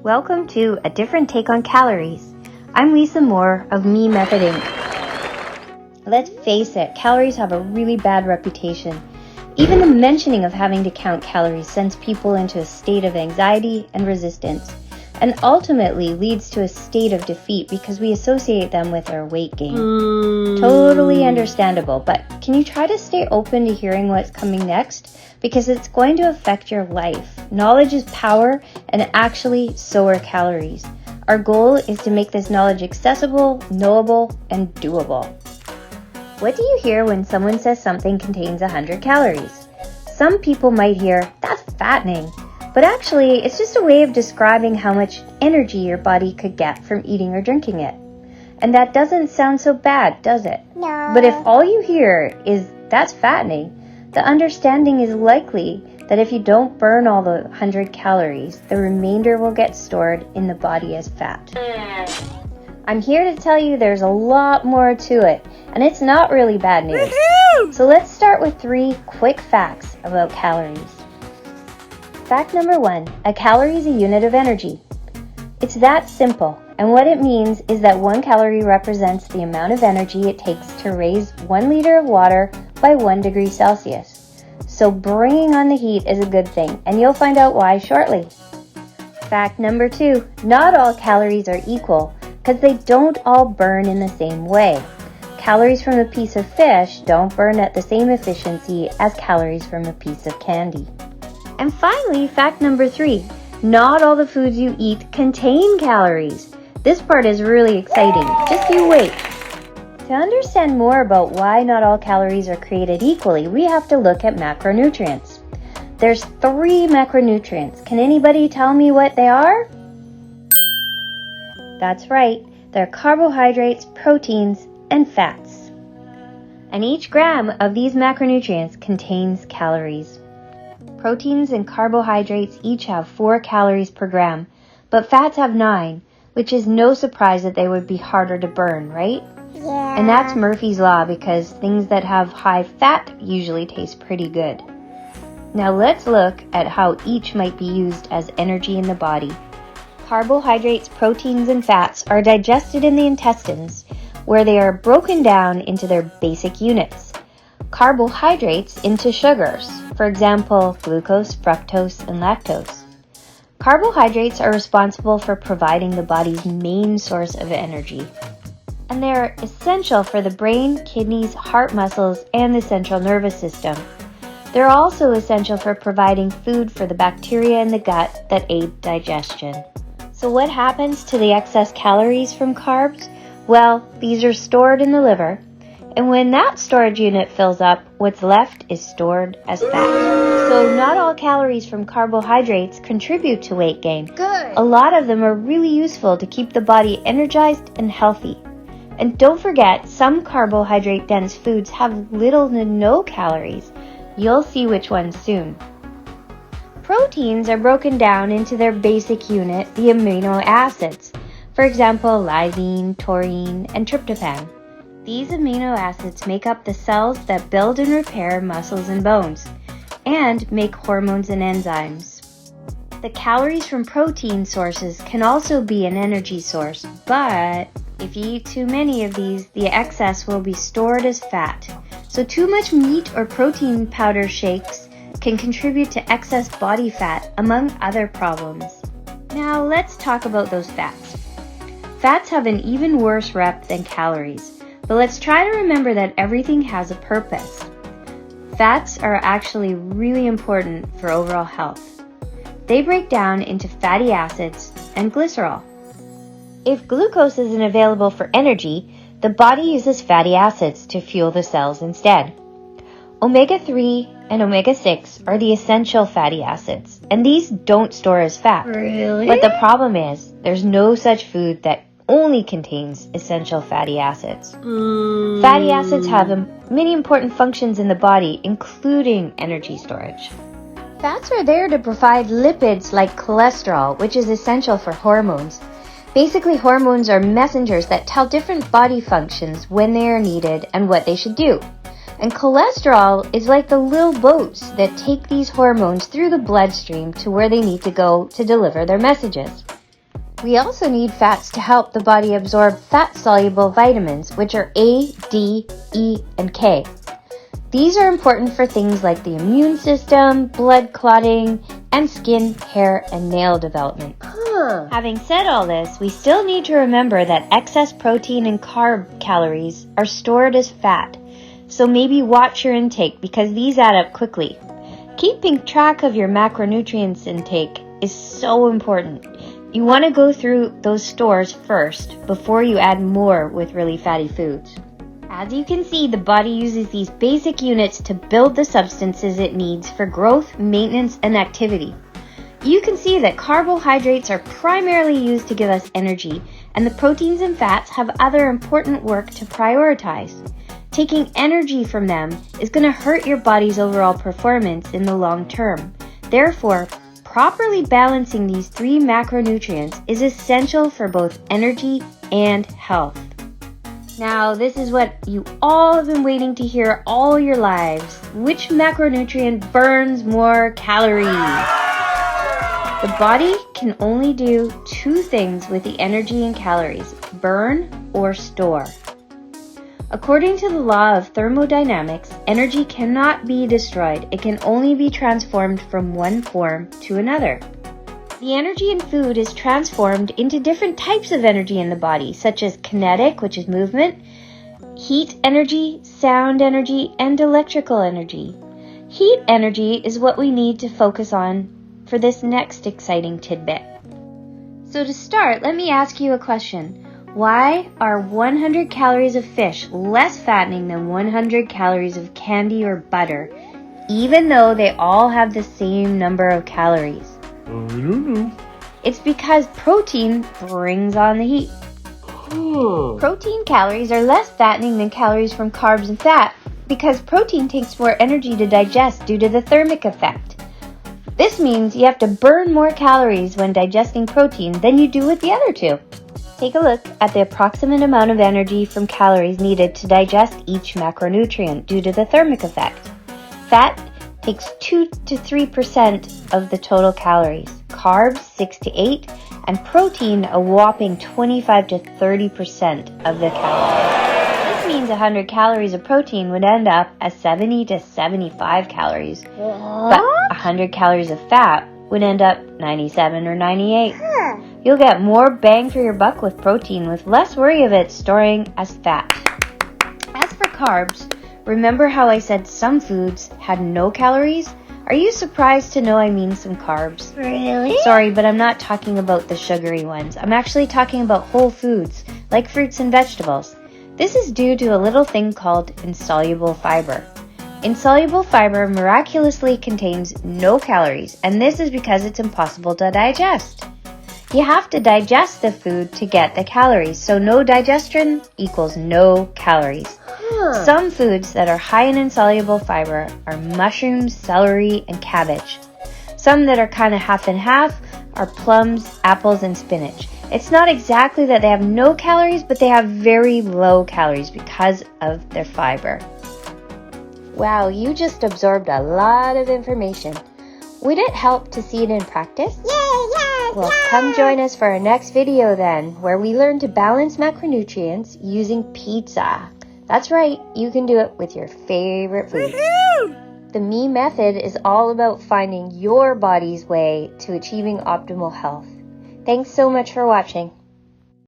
Welcome to A Different Take on Calories. I'm Lisa Moore of Me Method Inc. Let's face it, calories have a really bad reputation. Even the mentioning of having to count calories sends people into a state of anxiety and resistance, and ultimately leads to a state of defeat because we associate them with our weight gain. Totally understandable, but can you try to stay open to hearing what's coming next? Because it's going to affect your life. Knowledge is power, and actually, so are calories. Our goal is to make this knowledge accessible, knowable, and doable. What do you hear when someone says something contains 100 calories? Some people might hear, that's fattening. But actually, it's just a way of describing how much energy your body could get from eating or drinking it. And that doesn't sound so bad, does it? No. But if all you hear is, that's fattening, the understanding is likely that if you don't burn all the 100 calories, the remainder will get stored in the body as fat. I'm here to tell you there's a lot more to it, and it's not really bad news. Woohoo! So let's start with 3 quick facts about calories. Fact number 1, a calorie is a unit of energy. It's that simple, and what it means is that 1 calorie represents the amount of energy it takes to raise 1 liter of water by 1 degree Celsius. So bringing on the heat is a good thing, and you'll find out why shortly. Fact number 2, not all calories are equal, because they don't all burn in the same way. Calories from a piece of fish don't burn at the same efficiency as calories from a piece of candy. And finally, fact number 3, not all the foods you eat contain calories. This part is really exciting. Just you wait. To understand more about why not all calories are created equally, we have to look at macronutrients. There's 3 macronutrients. Can anybody tell me what they are? That's right. They're carbohydrates, proteins, and fats. And each gram of these macronutrients contains calories. Proteins and carbohydrates each have 4 calories per gram, but fats have 9, which is no surprise that they would be harder to burn, right? Yeah. And that's Murphy's Law because things that have high fat usually taste pretty good. Now let's look at how each might be used as energy in the body. Carbohydrates, proteins, and fats are digested in the intestines, where they are broken down into their basic units. Carbohydrates into sugars, for example, glucose, fructose, and lactose. Carbohydrates are responsible for providing the body's main source of energy, and they are essential for the brain, kidneys, heart muscles, and the central nervous system. They're also essential for providing food for the bacteria in the gut that aid digestion. So what happens to the excess calories from carbs? Well, these are stored in the liver, and when that storage unit fills up, what's left is stored as fat. So not all calories from carbohydrates contribute to weight gain. Good. A lot of them are really useful to keep the body energized and healthy. And don't forget, some carbohydrate-dense foods have little to no calories. You'll see which ones soon. Proteins are broken down into their basic unit, the amino acids. For example, lysine, taurine, and tryptophan. These amino acids make up the cells that build and repair muscles and bones, and make hormones and enzymes. The calories from protein sources can also be an energy source, but if you eat too many of these, the excess will be stored as fat. So too much meat or protein powder shakes can contribute to excess body fat, among other problems. Now let's talk about those fats. Fats have an even worse rep than calories, but let's try to remember that everything has a purpose. Fats are actually really important for overall health. They break down into fatty acids and glycerol. If glucose isn't available for energy, the body uses fatty acids to fuel the cells instead. Omega-3 and omega-6 are the essential fatty acids, and these don't store as fat. Really? But the problem is, there's no such food that only contains essential fatty acids. Fatty acids have many important functions in the body, including energy storage. Fats are there to provide lipids like cholesterol, which is essential for hormones. Basically, hormones are messengers that tell different body functions when they are needed and what they should do. And cholesterol is like the little boats that take these hormones through the bloodstream to where they need to go to deliver their messages. We also need fats to help the body absorb fat-soluble vitamins, which are A, D, E, and K. These are important for things like the immune system, blood clotting, and skin, hair, and nail development. Having said all this, we still need to remember that excess protein and carb calories are stored as fat, so maybe watch your intake because these add up quickly. Keeping track of your macronutrients intake is so important. You want to go through those stores first before you add more with really fatty foods. As you can see, the body uses these basic units to build the substances it needs for growth, maintenance, and activity. You can see that carbohydrates are primarily used to give us energy, and the proteins and fats have other important work to prioritize. Taking energy from them is going to hurt your body's overall performance in the long term. Therefore, properly balancing these three macronutrients is essential for both energy and health. Now, this is what you all have been waiting to hear all your lives. Which macronutrient burns more calories? The body can only do two things with the energy and calories: burn or store. According to the law of thermodynamics, energy cannot be destroyed. It can only be transformed from one form to another. The energy in food is transformed into different types of energy in the body, such as kinetic, which is movement, heat energy, sound energy, and electrical energy. Heat energy is what we need to focus on for this next exciting tidbit. So to start, let me ask you a question. Why are 100 calories of fish less fattening than 100 calories of candy or butter, even though they all have the same number of calories? I don't know. It's because protein brings on the heat. Protein calories are less fattening than calories from carbs and fat because protein takes more energy to digest due to the thermic effect. This means you have to burn more calories when digesting protein than you do with the other two. Take a look at the approximate amount of energy from calories needed to digest each macronutrient due to the thermic effect. Fat takes 2 to 3% of the total calories, carbs 6 to 8, and protein a whopping 25 to 30% of the calories. This means 100 calories of protein would end up as 70 to 75 calories, but 100 calories of fat would end up 97 or 98. You'll get more bang for your buck with protein with less worry of it storing as fat. As for carbs, remember how I said some foods had no calories? Are you surprised to know I mean some carbs? Really? Sorry, but I'm not talking about the sugary ones. I'm actually talking about whole foods, like fruits and vegetables. This is due to a little thing called insoluble fiber. Insoluble fiber miraculously contains no calories, and this is because it's impossible to digest. You have to digest the food to get the calories, so no digestion equals no calories. Some foods that are high in insoluble fiber are mushrooms, celery, and cabbage. Some that are kind of half and half are plums, apples, and spinach. It's not exactly that they have no calories, but they have very low calories because of their fiber. Wow, you just absorbed a lot of information. Would it help to see it in practice? Well, come join us for our next video then, where we learn to balance macronutrients using pizza. That's right, you can do it with your favorite food. The Me method is all about finding your body's way to achieving optimal health. Thanks so much for watching.